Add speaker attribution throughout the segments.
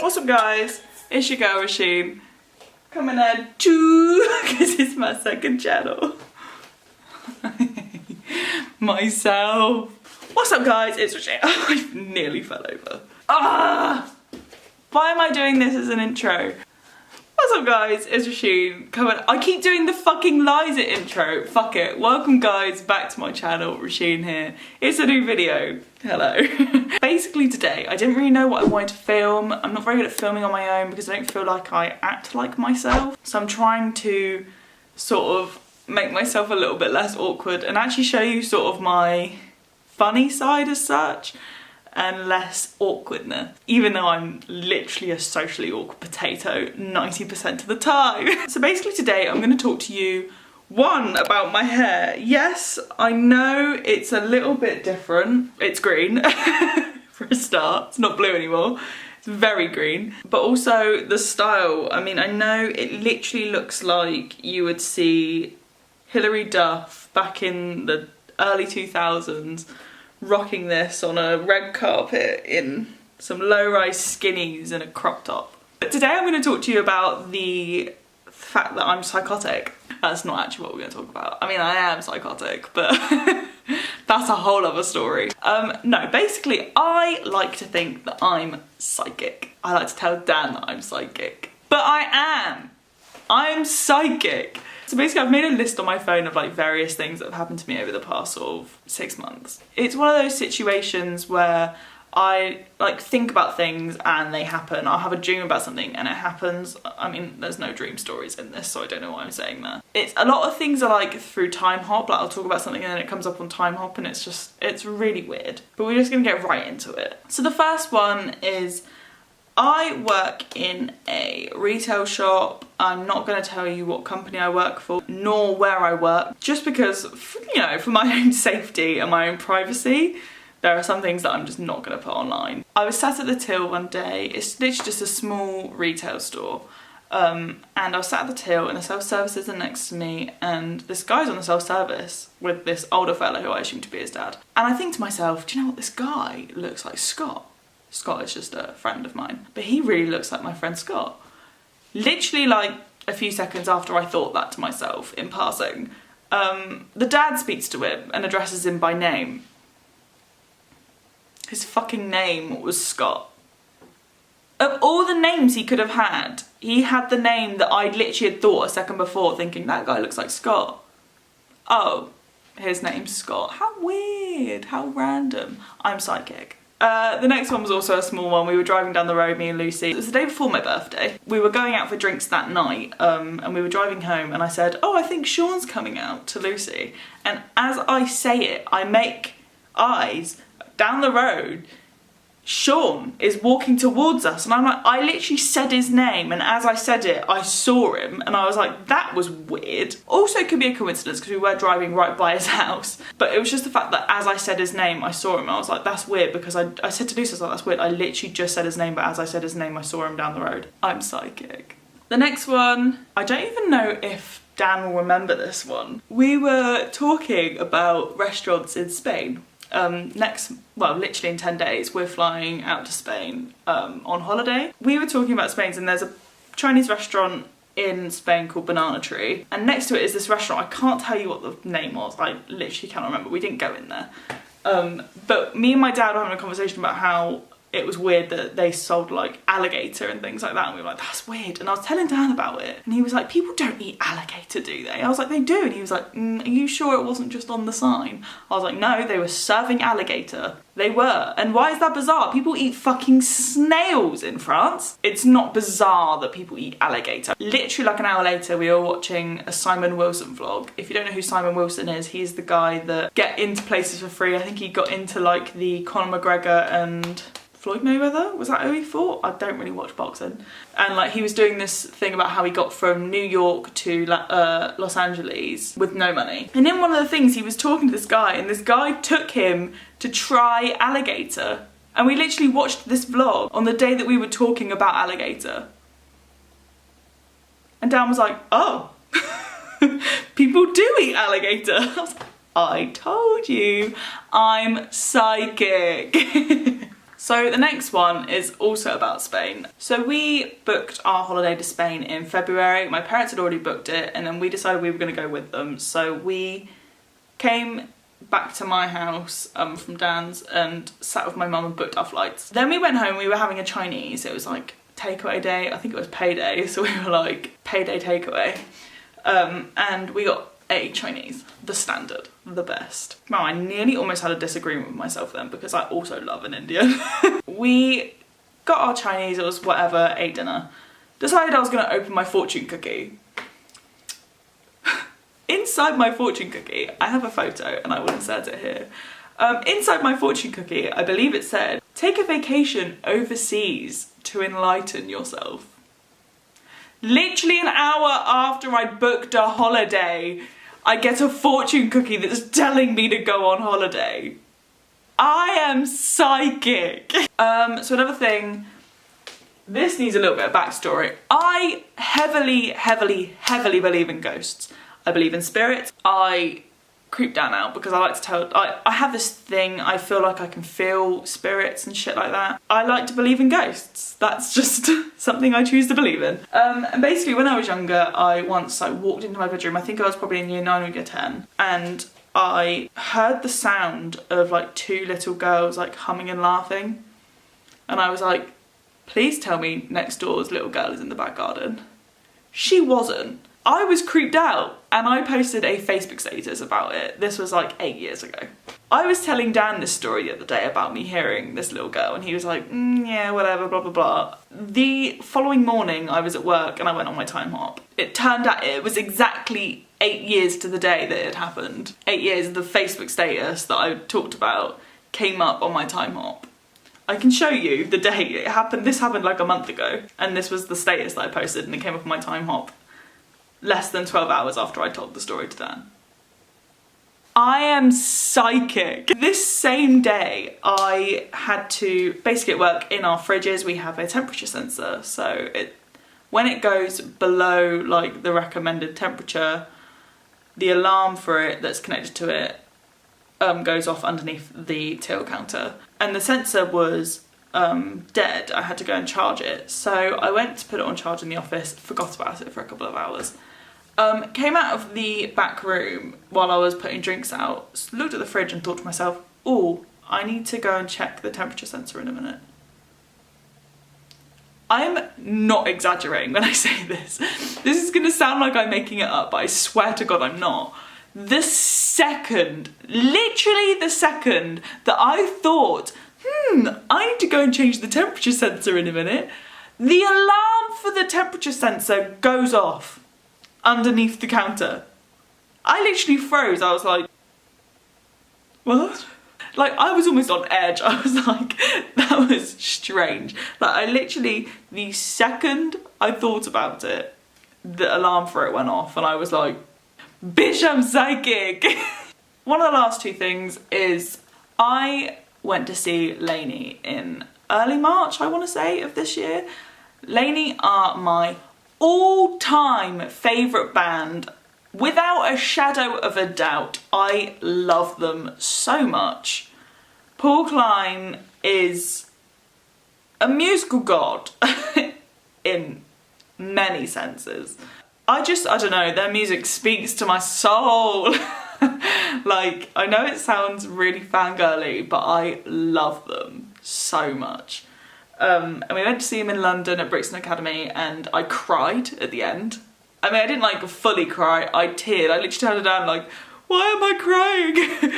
Speaker 1: What's up guys, it's your girl Roisin, coming at you because it's my second channel. Myself. What's up guys, it's Roisin. I nearly fell over. Why am I doing this as an intro? What's up guys, it's Roisin. Come on, I keep doing the fucking Liza intro. Fuck it. Welcome guys back to my channel, Roisin here. It's a new video. Hello. Basically today, I didn't really know what I wanted to film. I'm not very good at filming on my own because I don't feel like I act like myself. So I'm trying to sort of make myself a little bit less awkward and actually show you sort of my funny side as such and less awkwardness, even though I'm literally a socially awkward potato 90% of the time. So basically today I'm going to talk to you, one, about my hair. Yes, I know it's a little bit different. It's green for a start. It's not blue anymore. It's very green. But also the style. I mean, I know it literally looks like you would see Hilary Duff back in the early 2000s rocking this on a red carpet in some low-rise skinnies and a crop top. But today I'm going to talk to you about the fact that I'm psychotic. That's not actually what we're going to talk about. I mean, I am psychotic, but that's a whole other story. No, basically, I like to think that I'm psychic. I like to tell Dan that I'm psychic. But I am. I'm psychic. So basically I've made a list on my phone of like various things that have happened to me over the past sort of 6 months. It's one of those situations where I like think about things and they happen. I'll have a dream about something and it happens. I mean, there's no dream stories in this, so I don't know why I'm saying that. It's a lot of things are like through time hop. Like I'll talk about something and then it comes up on time hop and it's really weird. But we're just gonna get right into it. So the first one is I work in a retail shop. I'm not going to tell you what company I work for, nor where I work, just because, you know, for my own safety and my own privacy, there are some things that I'm just not going to put online. I was sat at the till one day. It's literally just a small retail store. And I was sat at the till and the self-services are next to me and this guy's on the self-service with this older fella who I assume to be his dad. And I think to myself, do you know what, this guy looks like Scott. Scott is just a friend of mine, but he really looks like my friend Scott. Literally like a few seconds after I thought that to myself in passing, the dad speaks to him and addresses him by name. His fucking name was Scott. Of all the names he could have had, he had the name that I literally had thought a second before thinking that guy looks like Scott. Oh, his name's Scott. How weird, how random. I'm psychic. The next one was also a small one. We were driving down the road, me and Lucy. It was the day before my birthday. We were going out for drinks that night and we were driving home and I said, oh, I think Sean's coming out, to Lucy. And as I say it, I make eyes down the road. Sean is walking towards us and I'm like, I literally said his name and as I said it, I saw him and I was like, that was weird. Also, it could be a coincidence because we were driving right by his house, but it was just the fact that as I said his name, I saw him. I was like, that's weird because I said to Lucy, I was like, that's weird. I literally just said his name, but as I said his name, I saw him down the road. I'm psychic. The next one, I don't even know if Dan will remember this one. We were talking about restaurants in Spain. Literally in 10 days, we're flying out to Spain on holiday. We were talking about Spain and there's a Chinese restaurant in Spain called Banana Tree. And next to it is this restaurant. I can't tell you what the name was. I literally cannot remember. We didn't go in there. But me and my dad were having a conversation about how it was weird that they sold like alligator and things like that and we were like, that's weird. And I was telling Dan about it and he was like, people don't eat alligator, do they? I was like, they do. And he was like, are you sure it wasn't just on the sign? I was like, no, they were serving alligator. They were. And why is that bizarre? People eat fucking snails in France. It's not bizarre that people eat alligator. Literally like an hour later, we were watching a Simon Wilson vlog. If you don't know who Simon Wilson is, he's the guy that get into places for free. I think he got into like the Conor McGregor and Floyd Mayweather, was that who he fought? I don't really watch boxing. And like he was doing this thing about how he got from New York to Los Angeles with no money. And in one of the things he was talking to this guy and this guy took him to try alligator. And we literally watched this vlog on the day that we were talking about alligator. And Dan was like, oh, people do eat alligator. I was like, I told you, I'm psychic. So the next one is also about Spain. So we booked our holiday to Spain in February. My parents had already booked it, and then we decided we were going to go with them. So we came back to my house from Dan's and sat with my mum and booked our flights. Then we went home, we were having a Chinese. It was like takeaway day, I think it was payday, so we were like payday takeaway. And we got a Chinese, the standard, the best. Wow, I nearly almost had a disagreement with myself then because I also love an Indian. We got our Chinese, it was whatever, ate dinner. Decided I was gonna open my fortune cookie. Inside my fortune cookie, I have a photo and I will insert it here. Inside my fortune cookie, I believe it said, take a vacation overseas to enlighten yourself. Literally an hour after I booked a holiday, I get a fortune cookie that's telling me to go on holiday. I am psychic. So another thing, this needs a little bit of backstory. I heavily believe in ghosts. I believe in spirits. I creep down out because I like to tell, I have this thing, I feel like I can feel spirits and shit like that. I like to believe in ghosts. That's just something I choose to believe in. And basically when I was younger, I once walked into my bedroom, I think I was probably in year 9 or year 10, and I heard the sound of like 2 little girls like humming and laughing. And I was like, please tell me next door's little girl is in the back garden. She wasn't. I was creeped out and I posted a Facebook status about it. This was like 8 years ago. I was telling Dan this story the other day about me hearing this little girl and he was like, yeah, whatever, blah, blah, blah. The following morning I was at work and I went on my time hop. It turned out it was exactly 8 years to the day that it happened. 8 years, the Facebook status that I talked about came up on my time hop. I can show you the date it happened. This happened like a month ago and this was the status that I posted and it came up on my time hop less than 12 hours after I told the story to Dan. I am psychic. This same day I had to, basically at work in our fridges we have a temperature sensor, so when it goes below like the recommended temperature, the alarm for it that's connected to it goes off underneath the till counter, and the sensor was dead. I had to go and charge it, so I went to put it on charge in the office, forgot about it for a couple of hours. Came out of the back room while I was putting drinks out, looked at the fridge and thought to myself, oh, I need to go and check the temperature sensor in a minute. I'm not exaggerating when I say this. This is gonna sound like I'm making it up, but I swear to God I'm not. The second, literally the second that I thought, I need to go and change the temperature sensor in a minute, the alarm for the temperature sensor goes off underneath the counter. I literally froze. I was like, what? Like, I was almost on edge. I was like, that was strange. Like, I literally, the second I thought about it, the alarm for it went off and I was like, bitch, I'm psychic. One of the last 2 things is I went to see Lainey in early March, I want to say, of this year. Lainey are my all-time favourite band, without a shadow of a doubt. I love them so much. Paul Klein is a musical god in many senses. I don't know, their music speaks to my soul. Like, I know it sounds really fangirly, but I love them so much. And we went to see him in London at Brixton Academy and I cried at the end. I mean, I didn't like fully cry, I teared. I literally turned it down like, why am I crying?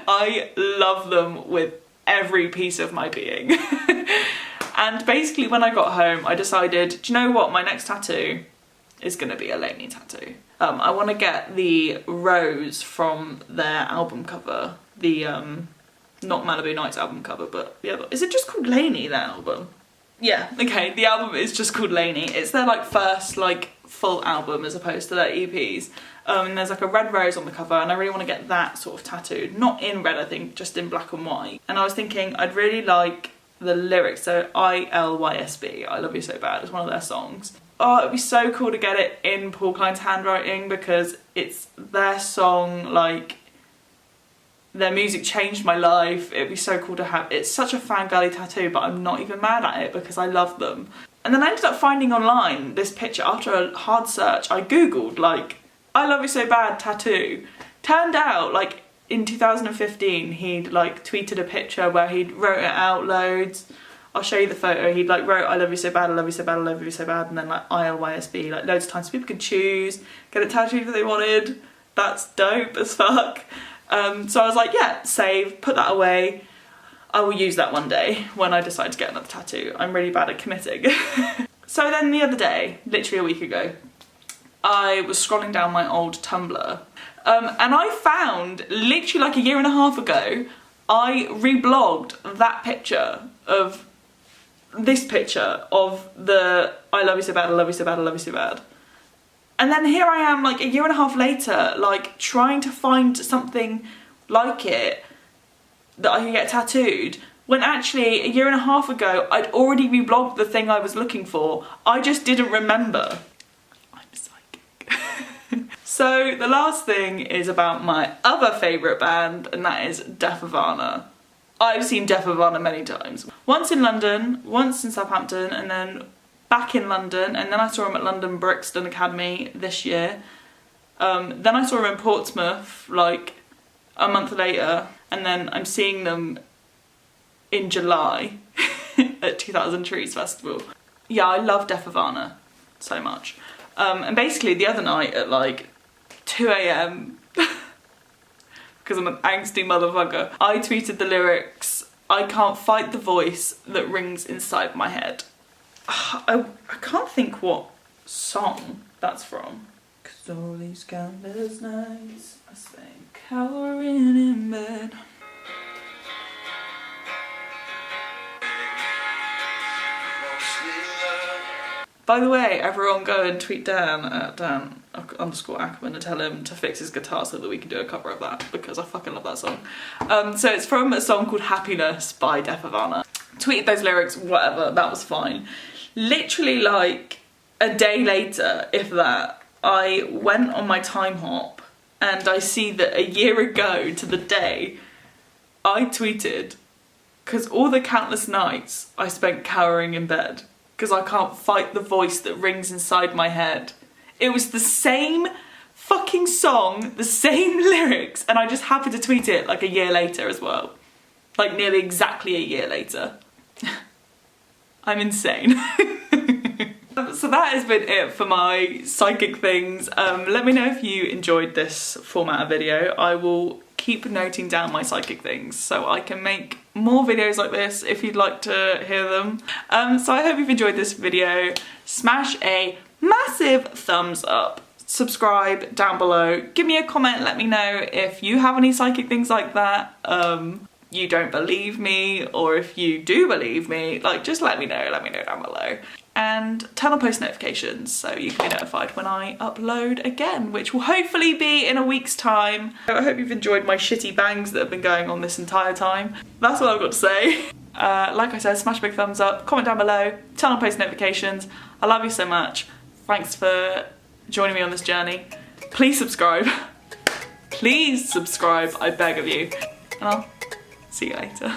Speaker 1: I love them with every piece of my being. And basically when I got home, I decided, do you know what, my next tattoo is gonna be a Lainey tattoo. I wanna get the rose from their album cover, the not Malibu Nights album cover, but the other. Is it just called Lainey, that album? Yeah, okay, the album is just called Lainey. It's their like first like full album as opposed to their EPs. And there's like a red rose on the cover and I really want to get that sort of tattooed. Not in red, I think, just in black and white. And I was thinking I'd really like the lyrics, so ILYSB, I Love You So Bad, is one of their songs. Oh, it'd be so cool to get it in Paul Klein's handwriting because it's their song, like, Their music changed my life. It'd be so cool to have. It's such a fangirly tattoo, but I'm not even mad at it because I love them. And then I ended up finding online this picture after a hard search. I googled like, I love you so bad tattoo. Turned out like in 2015 he'd like tweeted a picture where he'd wrote it out loads. I'll show you the photo. He'd like wrote I love you so bad, I love you so bad, I love you so bad, and then like ILYSB like loads of times. People could choose, get it tattooed if they wanted. That's dope as fuck. So I was like, yeah, save, put that away. I will use that one day when I decide to get another tattoo. I'm really bad at committing. So then the other day, literally a week ago, I was scrolling down my old Tumblr and I found, literally like a year and a half ago, I reblogged that picture of this picture of the I love you so bad, I love you so bad, I love you so bad. And then here I am like a year and a half later, like trying to find something like it that I could get tattooed, when actually a year and a half ago I'd already reblogged the thing I was looking for. I just didn't remember. I'm psychic. So the last thing is about my other favourite band, and that is Death Havana. I've seen Death Havana many times. Once in London, once in Southampton, and then back in London, and then I saw him at London Brixton Academy this year. Then I saw him in Portsmouth like a month later, and then I'm seeing them in July at 2000 Trees Festival. Yeah, I love Death Havana so much. And basically the other night at like 2 AM, because I'm an angsty motherfucker, I tweeted the lyrics, I can't fight the voice that rings inside my head. I can't think what song that's from. Cause all these countless nights I spent cowering in bed. By the way, everyone go and tweet Dan at Dan_Ackerman and tell him to fix his guitar so that we can do a cover of that, because I fucking love that song. So it's from a song called Happiness by Death Havana. Tweeted those lyrics, whatever, that was fine. Literally like a day later, if that, I went on my time hop and I see that a year ago to the day, I tweeted, because all the countless nights I spent cowering in bed because I can't fight the voice that rings inside my head. It was the same fucking song, the same lyrics, and I just happened to tweet it like a year later as well. Like nearly exactly a year later. I'm insane. So that has been it for my psychic things. Let me know if you enjoyed this format of video. I will keep noting down my psychic things so I can make more videos like this if you'd like to hear them. So I hope you've enjoyed this video. Smash a massive thumbs up. Subscribe down below. Give me a comment, let me know if you have any psychic things like that. You don't believe me, or if you do believe me, like just let me know down below. And turn on post notifications so you can be notified when I upload again, which will hopefully be in a week's time. I hope you've enjoyed my shitty bangs that have been going on this entire time. That's all I've got to say. Like I said, smash a big thumbs up, comment down below, turn on post notifications. I love you so much. Thanks for joining me on this journey. Please subscribe. Please subscribe, I beg of you. And I'll see you later.